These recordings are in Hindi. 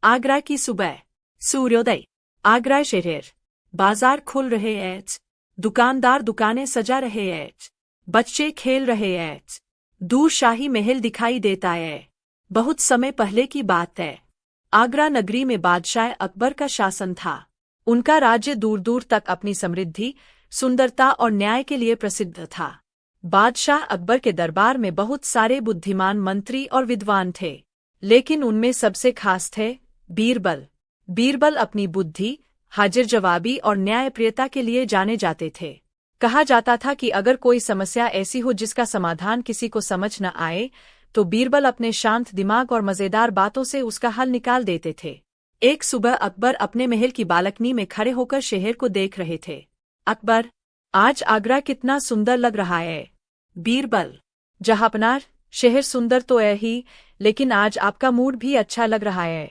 आगरा की सुबह। सूर्योदय। आगरा शहर। बाजार खुल रहे हैं। दुकानदार दुकानें सजा रहे हैं। बच्चे खेल रहे हैं। दूर शाही महल दिखाई देता है। बहुत समय पहले की बात है। आगरा नगरी में बादशाह अकबर का शासन था। उनका राज्य दूर दूर तक अपनी समृद्धि, सुंदरता और न्याय के लिए प्रसिद्ध था। बादशाह अकबर के दरबार में बहुत सारे बुद्धिमान मंत्री और विद्वान थे, लेकिन उनमें सबसे खास थे बीरबल। बीरबल अपनी बुद्धि, हाजिर जवाबी और न्यायप्रियता के लिए जाने जाते थे। कहा जाता था कि अगर कोई समस्या ऐसी हो जिसका समाधान किसी को समझ न आए, तो बीरबल अपने शांत दिमाग और मजेदार बातों से उसका हल निकाल देते थे। एक सुबह अकबर अपने महल की बालकनी में खड़े होकर शहर को देख रहे थे। अकबर, आज आगरा कितना सुंदर लग रहा है। बीरबल, जहांपनार, शहर सुंदर तो है ही, लेकिन आज आपका मूड भी अच्छा लग रहा है।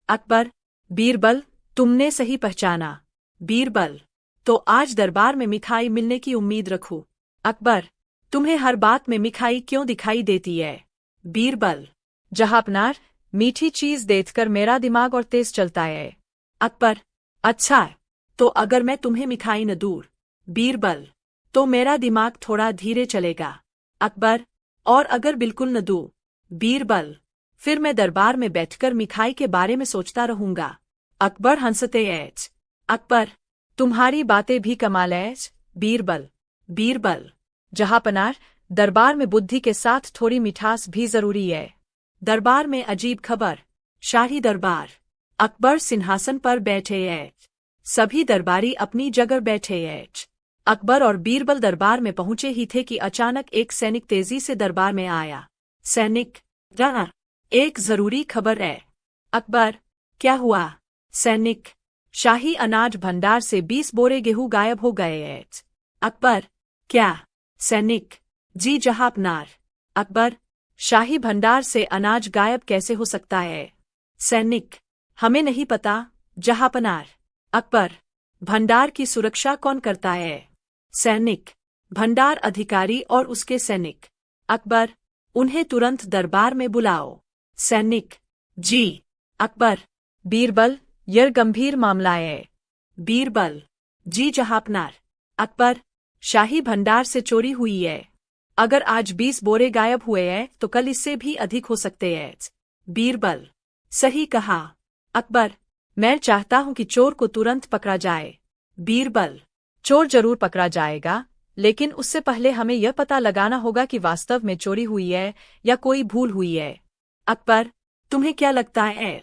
अकबर, बीरबल, तुमने सही पहचाना। बीरबल, तो आज दरबार में मिठाई मिलने की उम्मीद रखूं। अकबर, तुम्हें हर बात में मिठाई क्यों दिखाई देती है। बीरबल, जहांपनार, मीठी चीज देखकर मेरा दिमाग और तेज चलता है। अकबर, अच्छा, तो अगर मैं तुम्हें मिठाई न दूं। बीरबल, तो मेरा दिमाग थोड़ा धीरे चलेगा। अकबर, और अगर बिल्कुल न दूं। बीरबल, फिर मैं दरबार में बैठकर मिठाई के बारे में सोचता रहूंगा। अकबर हंसते हैं। अकबर, तुम्हारी बातें भी कमाल है। बीरबल, बीरबल, जहांपनार, दरबार में बुद्धि के साथ थोड़ी मिठास भी जरूरी है। दरबार में अजीब खबर। शाही दरबार। अकबर सिंहासन पर बैठे हैं। सभी दरबारी अपनी जगह बैठे हैं। अकबर और बीरबल दरबार में पहुंचे ही थे कि अचानक एक सैनिक तेजी से दरबार में आया। सैनिक, एक जरूरी खबर है। अकबर, क्या हुआ। सैनिक, शाही अनाज भंडार से 20 बोरे गेहूं गायब हो गए हैं। अकबर, क्या। सैनिक, जी जहांपनार। अकबर, शाही भंडार से अनाज गायब कैसे हो सकता है। सैनिक, हमें नहीं पता जहांपनार। अकबर, भंडार की सुरक्षा कौन करता है। सैनिक, भंडार अधिकारी और उसके सैनिक। अकबर, उन्हें तुरंत दरबार में बुलाओ। सैनिक, जी। अकबर, बीरबल, यह गंभीर मामला है। बीरबल, जी जहांपनार। अकबर, शाही भंडार से चोरी हुई है। अगर आज 20 बोरे गायब हुए हैं तो कल इससे भी अधिक हो सकते हैं। बीरबल, सही कहा। अकबर, मैं चाहता हूं कि चोर को तुरंत पकड़ा जाए। बीरबल, चोर जरूर पकड़ा जाएगा, लेकिन उससे पहले हमें यह पता लगाना होगा कि वास्तव में चोरी हुई है या कोई भूल हुई है। अकबर, तुम्हें क्या लगता है।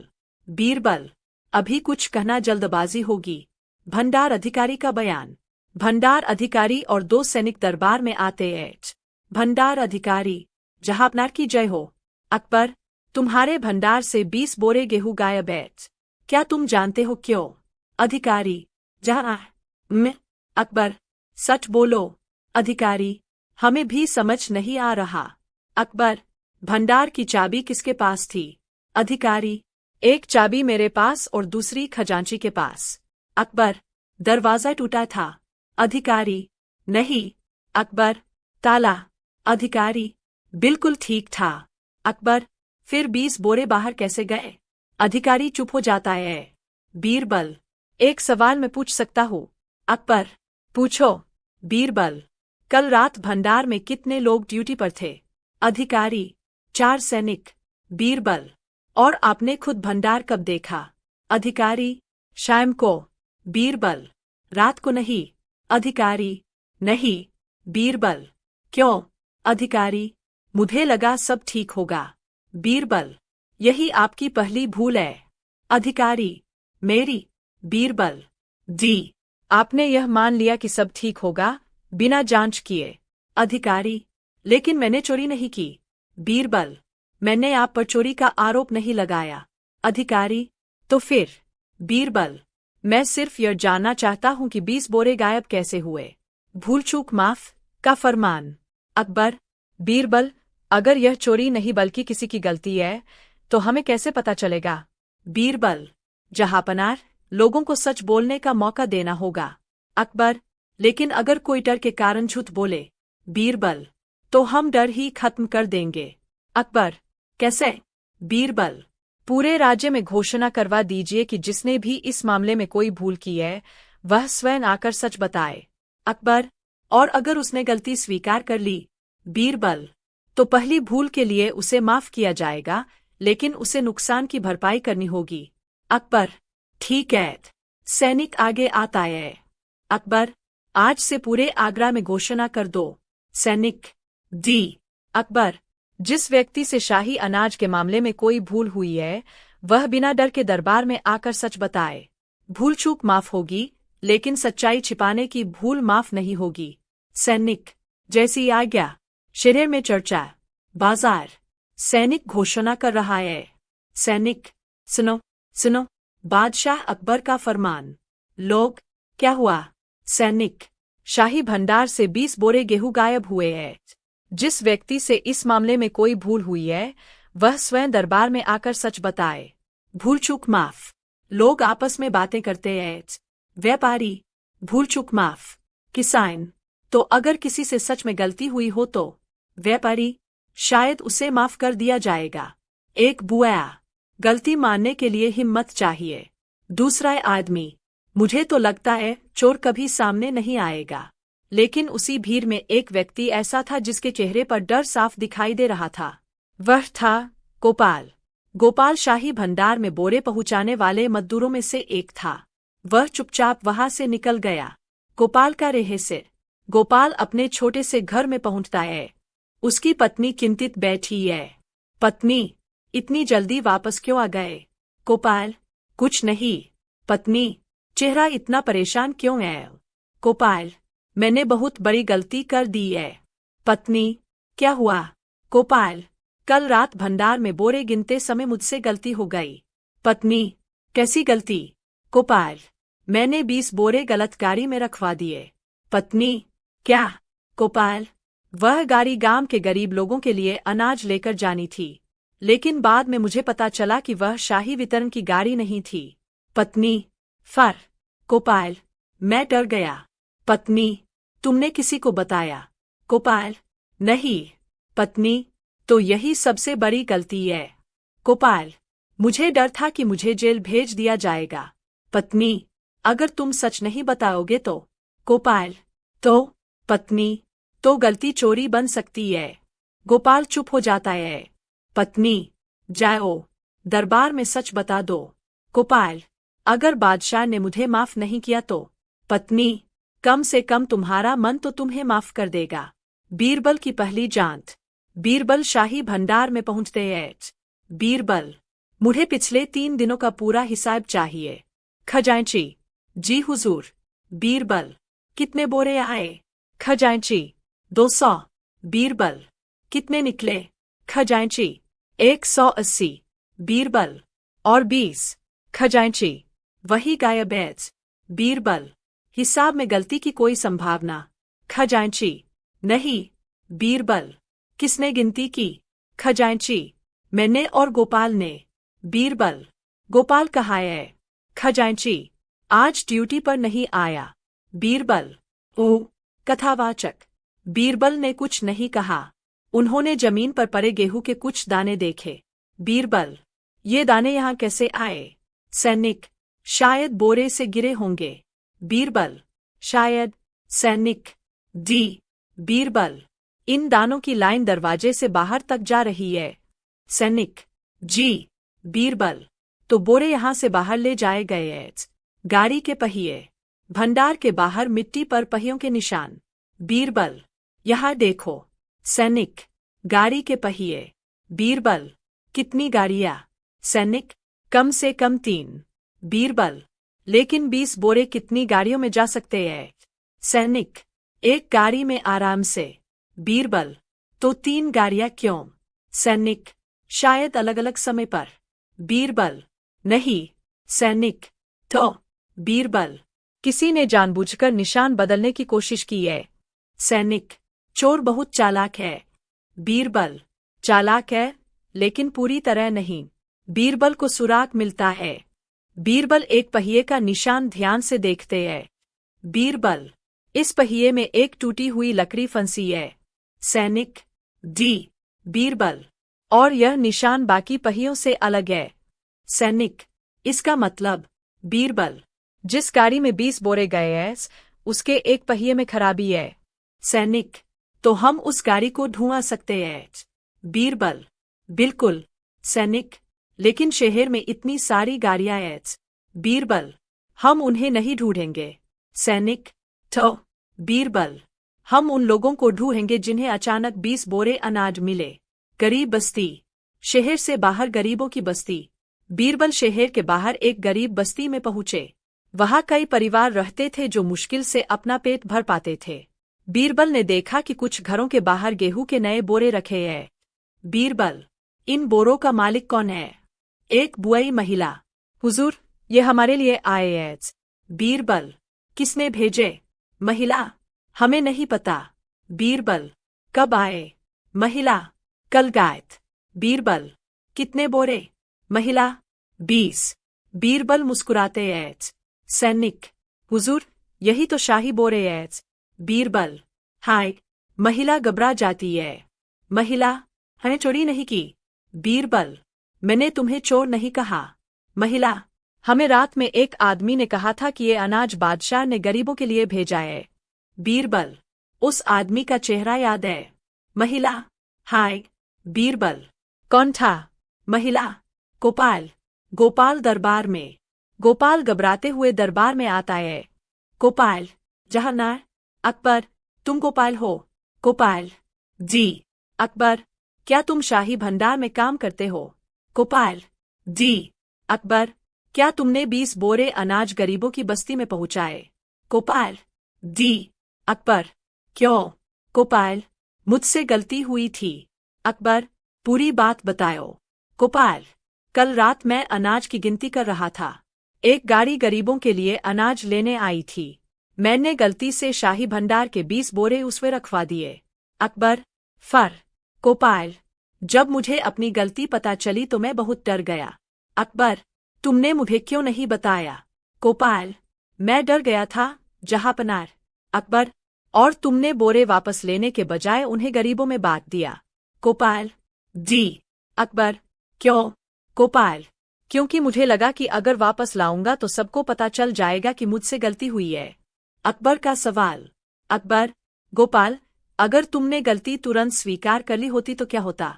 बीरबल, अभी कुछ कहना जल्दबाजी होगी। भंडार अधिकारी का बयान। भंडार अधिकारी और 2 सैनिक दरबार में आते हैं। भंडार अधिकारी, जहांपनार की जय हो। अकबर, तुम्हारे भंडार से 20 बोरे गेहूं गायब है। क्या तुम जानते हो क्यों। अधिकारी, जहां में। अकबर, सच बोलो। अधिकारी, हमें भी समझ नहीं आ रहा। अकबर, भंडार की चाबी किसके पास थी। अधिकारी, एक चाबी मेरे पास और दूसरी खजांची के पास। अकबर, दरवाजा टूटा था। अधिकारी, नहीं। अकबर, ताला। अधिकारी, बिल्कुल ठीक था। अकबर, फिर 20 बोरे बाहर कैसे गए। अधिकारी चुप हो जाता है। बीरबल, एक सवाल मैं पूछ सकता हूँ। अकबर, पूछो। बीरबल, कल रात भंडार में कितने लोग ड्यूटी पर थे। अधिकारी, 4 सैनिक। बीरबल, और आपने खुद भंडार कब देखा। अधिकारी, शाम को। बीरबल, रात को नहीं। अधिकारी, नहीं। बीरबल, क्यों। अधिकारी, मुझे लगा सब ठीक होगा। बीरबल, यही आपकी पहली भूल है। अधिकारी, मेरी। बीरबल, जी। आपने यह मान लिया कि सब ठीक होगा, बिना जांच किए। अधिकारी, लेकिन मैंने चोरी नहीं की। बीरबल, मैंने आप पर चोरी का आरोप नहीं लगाया। अधिकारी, तो फिर। बीरबल, मैं सिर्फ यह जानना चाहता हूं कि 20 बोरे गायब कैसे हुए। भूल चूक माफ का फरमान। अकबर, बीरबल, अगर यह चोरी नहीं बल्कि किसी की गलती है, तो हमें कैसे पता चलेगा। बीरबल, जहांपनार, लोगों को सच बोलने का मौका देना होगा। अकबर, लेकिन अगर कोई डर के कारण झूठ बोले। बीरबल, तो हम डर ही खत्म कर देंगे। अकबर, कैसे। बीरबल, पूरे राज्य में घोषणा करवा दीजिए कि जिसने भी इस मामले में कोई भूल की है वह स्वयं आकर सच बताए। अकबर, और अगर उसने गलती स्वीकार कर ली, बीरबल, तो पहली भूल के लिए उसे माफ किया जाएगा, लेकिन उसे नुकसान की भरपाई करनी होगी। अकबर, ठीक है। सैनिक आगे आता है। अकबर, आज से पूरे आगरा में घोषणा कर दो। सैनिक, डी। अकबर, जिस व्यक्ति से शाही अनाज के मामले में कोई भूल हुई है वह बिना डर के दरबार में आकर सच बताए। भूल चूक माफ होगी, लेकिन सच्चाई छिपाने की भूल माफ नहीं होगी। सैनिक, जैसी आज्ञा। शहर में चर्चा। बाजार। सैनिक घोषणा कर रहा है। सैनिक, सुनो सुनो, बादशाह अकबर का फरमान। लोग, क्या हुआ? सैनिक, शाही भंडार से 20 बोरे गेहूं गायब हुए हैं। जिस व्यक्ति से इस मामले में कोई भूल हुई है वह स्वयं दरबार में आकर सच बताए। भूल चूक माफ। लोग आपस में बातें करते हैं। व्यापारी, भूल चूक माफ। किसान, तो अगर किसी से सच में गलती हुई हो तो? व्यापारी, शायद उसे माफ कर दिया जाएगा। एक बुआ, गलती मानने के लिए हिम्मत चाहिए। दूसरा आदमी, मुझे तो लगता है चोर कभी सामने नहीं आएगा। लेकिन उसी भीड़ में एक व्यक्ति ऐसा था जिसके चेहरे पर डर साफ दिखाई दे रहा था। वह था गोपाल। गोपाल शाही भंडार में बोरे पहुंचाने वाले मजदूरों में से एक था। वह चुपचाप वहां से निकल गया। गोपाल का रहस्य। गोपाल अपने छोटे से घर में पहुंचता है। उसकी पत्नी चिंतित बैठी है। पत्नी, इतनी जल्दी वापस क्यों आ गए? गोपाल, कुछ नहीं। पत्नी, चेहरा इतना परेशान क्यों है? गोपाल, मैंने बहुत बड़ी गलती कर दी है। पत्नी, क्या हुआ? गोपाल, कल रात भंडार में बोरे गिनते समय मुझसे गलती हो गई। पत्नी, कैसी गलती? गोपाल, मैंने 20 बोरे गलत गाड़ी में रखवा दिए। पत्नी, क्या? गोपाल, वह गाड़ी गांव के गरीब लोगों के लिए अनाज लेकर जानी थी, लेकिन बाद में मुझे पता चला कि वह शाही वितरण की गाड़ी नहीं थी। पत्नी, फर? गोपाल, मैं डर गया। पत्नी, तुमने किसी को बताया? गोपाल, नहीं। पत्नी, तो यही सबसे बड़ी गलती है। गोपाल, मुझे डर था कि मुझे जेल भेज दिया जाएगा। पत्नी, अगर तुम सच नहीं बताओगे तो? गोपाल, तो? पत्नी, तो गलती चोरी बन सकती है। गोपाल चुप हो जाता है। पत्नी, जाओ, दरबार में सच बता दो। गोपाल, अगर बादशाह ने मुझे माफ नहीं किया तो? पत्नी, कम से कम तुम्हारा मन तो तुम्हें माफ कर देगा। बीरबल की पहली जांच। बीरबल शाही भंडार में पहुंचते हैं। बीरबल, मुझे पिछले 3 दिनों का पूरा हिसाब चाहिए। खजांची, जी हुजूर। बीरबल, कितने बोरे आए? खजांची, 200। बीरबल, कितने निकले? खजांची, 180। बीरबल, और 20? खजांची, वही गायब है। बीरबल, हिसाब में गलती की कोई संभावना? खजांची, नहीं। बीरबल, किसने गिनती की? खजांची, मैंने और गोपाल ने। बीरबल, गोपाल कहाँ है? खजांची, आज ड्यूटी पर नहीं आया। बीरबल, ओह। कथावाचक। बीरबल ने कुछ नहीं कहा। उन्होंने जमीन पर पड़े गेहूं के कुछ दाने देखे। बीरबल, ये दाने यहाँ कैसे आए? सैनिक, शायद बोरे से गिरे होंगे। बीरबल, शायद। सैनिक, डी। बीरबल, इन दानों की लाइन दरवाजे से बाहर तक जा रही है। सैनिक, जी। बीरबल, तो बोरे यहाँ से बाहर ले जाए गए हैं। गाड़ी के पहिए। भंडार के बाहर मिट्टी पर पहियों के निशान। बीरबल, यहाँ देखो। सैनिक, गाड़ी के पहिए। बीरबल, कितनी गाड़ियाँ? सैनिक, कम से कम 3। बीरबल, लेकिन 20 बोरे कितनी गाड़ियों में जा सकते हैं? सैनिक, एक गाड़ी में आराम से। बीरबल, तो 3 गाड़ियाँ क्यों? सैनिक, शायद अलग अलग समय पर। बीरबल, नहीं। सैनिक, तो? बीरबल, किसी ने जानबूझकर निशान बदलने की कोशिश की है। सैनिक, चोर बहुत चालाक है। बीरबल, चालाक है, लेकिन पूरी तरह नहीं। बीरबल को सुराग मिलता है। बीरबल एक पहिए का निशान ध्यान से देखते हैं। बीरबल, इस पहिए में एक टूटी हुई लकड़ी फंसी है। सैनिक, डी। बीरबल, और यह निशान बाकी पहियों से अलग है। सैनिक, इसका मतलब। बीरबल, जिस गाड़ी में 20 बोरे गए हैं उसके एक पहिए में खराबी है। सैनिक, तो हम उस गाड़ी को ढूंढ सकते हैं। बीरबल, बिल्कुल। सैनिक, लेकिन शहर में इतनी सारी गाड़ियां हैं। बीरबल, हम उन्हें नहीं ढूंढेंगे। सैनिक, तो। बीरबल, हम उन लोगों को ढूंढेंगे जिन्हें अचानक 20 बोरे अनाज मिले। गरीब बस्ती, शहर से बाहर गरीबों की बस्ती। बीरबल शहर के बाहर एक गरीब बस्ती में पहुंचे। वहां कई परिवार रहते थे जो मुश्किल से अपना पेट भर पाते थे। बीरबल ने देखा कि कुछ घरों के बाहर गेहूं के नए बोरे रखे हैं। बीरबल, इन बोरों का मालिक कौन है? एक बुआई महिला, हुजूर, ये हमारे लिए आए हैं। बीरबल, किसने भेजे? महिला, हमें नहीं पता। बीरबल, कब आए? महिला, कल गायत। बीरबल, कितने बोरे? महिला, 20। बीरबल मुस्कुराते हैं। सैनिक, हुजूर, यही तो शाही बोरे हैं। बीरबल, हाय। महिला घबरा जाती है। महिला, हमें चोरी नहीं की। बीरबल, मैंने तुम्हें चोर नहीं कहा। महिला, हमें रात में एक आदमी ने कहा था कि ये अनाज बादशाह ने गरीबों के लिए भेजा है। बीरबल, उस आदमी का चेहरा याद है? महिला, हाय। बीरबल, कौन था? महिला, गोपाल। गोपाल दरबार में। गोपाल घबराते हुए दरबार में आता है। गोपाल, जहानार। अकबर, तुम गोपाल हो? गोपाल, जी। अकबर, क्या तुम शाही भंडार में काम करते हो? गोपाल, जी। अकबर, क्या तुमने 20 बोरे अनाज गरीबों की बस्ती में पहुंचाए? गोपाल, जी। अकबर, क्यों? गोपाल, मुझसे गलती हुई थी। अकबर, पूरी बात बताओ। गोपाल, कल रात मैं अनाज की गिनती कर रहा था। एक गाड़ी गरीबों के लिए अनाज लेने आई थी। मैंने गलती से शाही भंडार के 20 बोरे उसमें रखवा दिए। अकबर, फर। गोपाल, जब मुझे अपनी गलती पता चली तो मैं बहुत डर गया। अकबर, तुमने मुझे क्यों नहीं बताया? गोपाल, मैं डर गया था, जहांपनार। अकबर, और तुमने बोरे वापस लेने के बजाय उन्हें गरीबों में बांट दिया। गोपाल, जी। अकबर, क्यों? गोपाल, क्योंकि मुझे लगा कि अगर वापस लाऊंगा तो सबको पता चल जाएगा कि मुझसे गलती हुई है। अकबर का सवाल। अकबर, गोपाल, अगर तुमने गलती तुरंत स्वीकार कर ली होती तो क्या होता?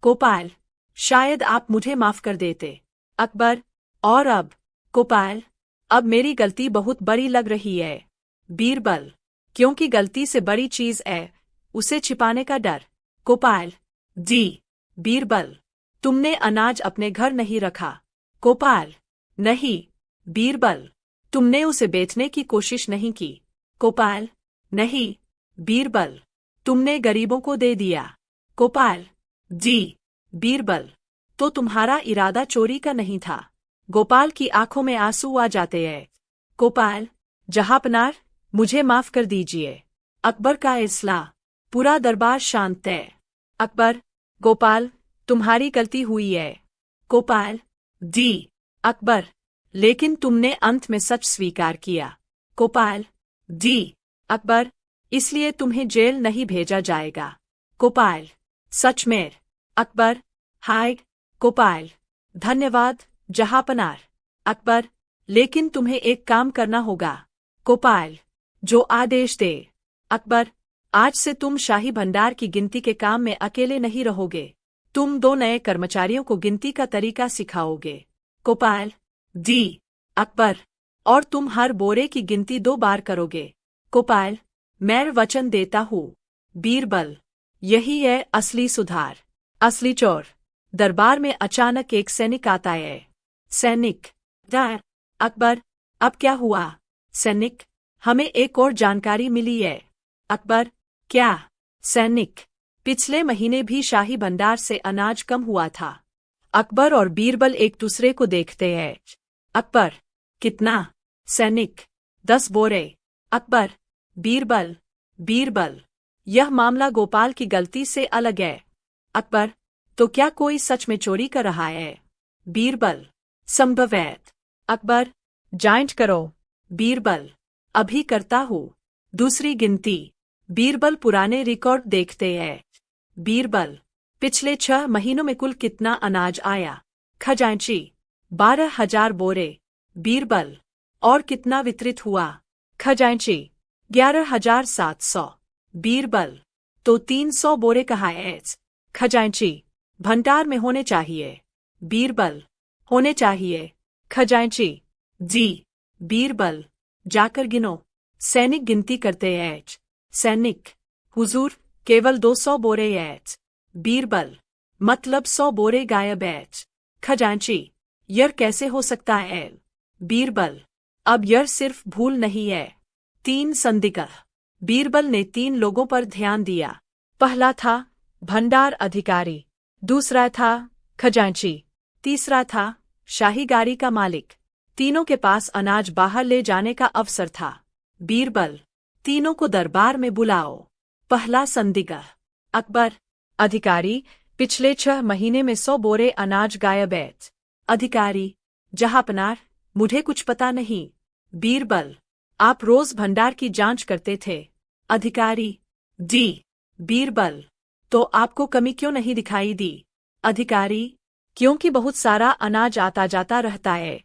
गोपाल, शायद आप मुझे माफ कर देते। अकबर, और अब? गोपाल, अब मेरी गलती बहुत बड़ी लग रही है। बीरबल, क्योंकि गलती से बड़ी चीज है, उसे छिपाने का डर। गोपाल, जी। बीरबल, तुमने अनाज अपने घर नहीं रखा? गोपाल, नहीं। बीरबल, तुमने उसे बेचने की कोशिश नहीं की? गोपाल, नहीं। बीरबल, तुमने गरीबों को दे दिया? गोपाल, जी। बीरबल, तो तुम्हारा इरादा चोरी का नहीं था? गोपाल की आंखों में आंसू आ जाते हैं। गोपाल, जहांपनार, मुझे माफ कर दीजिए। अकबर का इस्ला। पूरा दरबार शांत है। अकबर, गोपाल, तुम्हारी गलती हुई है। गोपाल, जी। अकबर, लेकिन तुमने अंत में सच स्वीकार किया। गोपाल, जी। अकबर, इसलिए तुम्हें जेल नहीं भेजा जाएगा। गोपाल, सच में? अकबर, हाय। गोपाल, धन्यवाद, जहांपनार। अकबर, लेकिन तुम्हें एक काम करना होगा। गोपाल, जो आदेश दे। अकबर, आज से तुम शाही भंडार की गिनती के काम में अकेले नहीं रहोगे। तुम 2 नए कर्मचारियों को गिनती का तरीका सिखाओगे। गोपाल, जी। अकबर, और तुम हर बोरे की गिनती 2 बार करोगे। गोपाल, मैं वचन देता हूँ। बीरबल, यही है असली सुधार। असली चोर। दरबार में अचानक एक सैनिक आता है। सैनिक, डर। अकबर, अब क्या हुआ? सैनिक, हमें एक और जानकारी मिली है। अकबर, क्या? सैनिक, पिछले महीने भी शाही भंडार से अनाज कम हुआ था। अकबर और बीरबल एक दूसरे को देखते हैं। अकबर, कितना? सैनिक, 10 बोरे। अकबर, बीरबल, बीरबल, यह मामला गोपाल की गलती से अलग है। अकबर, तो क्या कोई सच में चोरी कर रहा है? बीरबल, संभव है। अकबर, जांच करो। बीरबल, अभी करता हूँ। दूसरी गिनती। बीरबल पुराने रिकॉर्ड देखते हैं। बीरबल, पिछले 6 महीनों में कुल कितना अनाज आया? खजांची, 12,000 बोरे। बीरबल, और कितना वितरित हुआ? खजांची, 11,700। बीरबल, तो 300 बोरे कहाँ हैं? खजांची, भंडार में होने चाहिए। बीरबल, होने चाहिए। खजांची, जी। बीरबल, जाकर गिनो। सैनिक गिनती करते हैं। सैनिक, हुजूर, केवल 200 बोरे हैं। बीरबल, मतलब 100 बोरे गायब हैं। खजांची, यह कैसे हो सकता है? बीरबल, अब यह सिर्फ भूल नहीं है। 3 संदिग्ध। बीरबल ने 3 लोगों पर ध्यान दिया। पहला था भंडार अधिकारी, दूसरा था खजांची, तीसरा था शाही गाड़ी का मालिक। तीनों के पास अनाज बाहर ले जाने का अवसर था। बीरबल, तीनों को दरबार में बुलाओ। पहला संदिग्ध, अकबर। अधिकारी, पिछले 6 महीने में 100 बोरे अनाज गायब है। अधिकारी, जहांपनार, मुझे कुछ पता नहीं। बीरबल, आप रोज भंडार की जांच करते थे। अधिकारी, जी। बीरबल, तो आपको कमी क्यों नहीं दिखाई दी? अधिकारी, क्योंकि बहुत सारा अनाज आता जाता रहता है।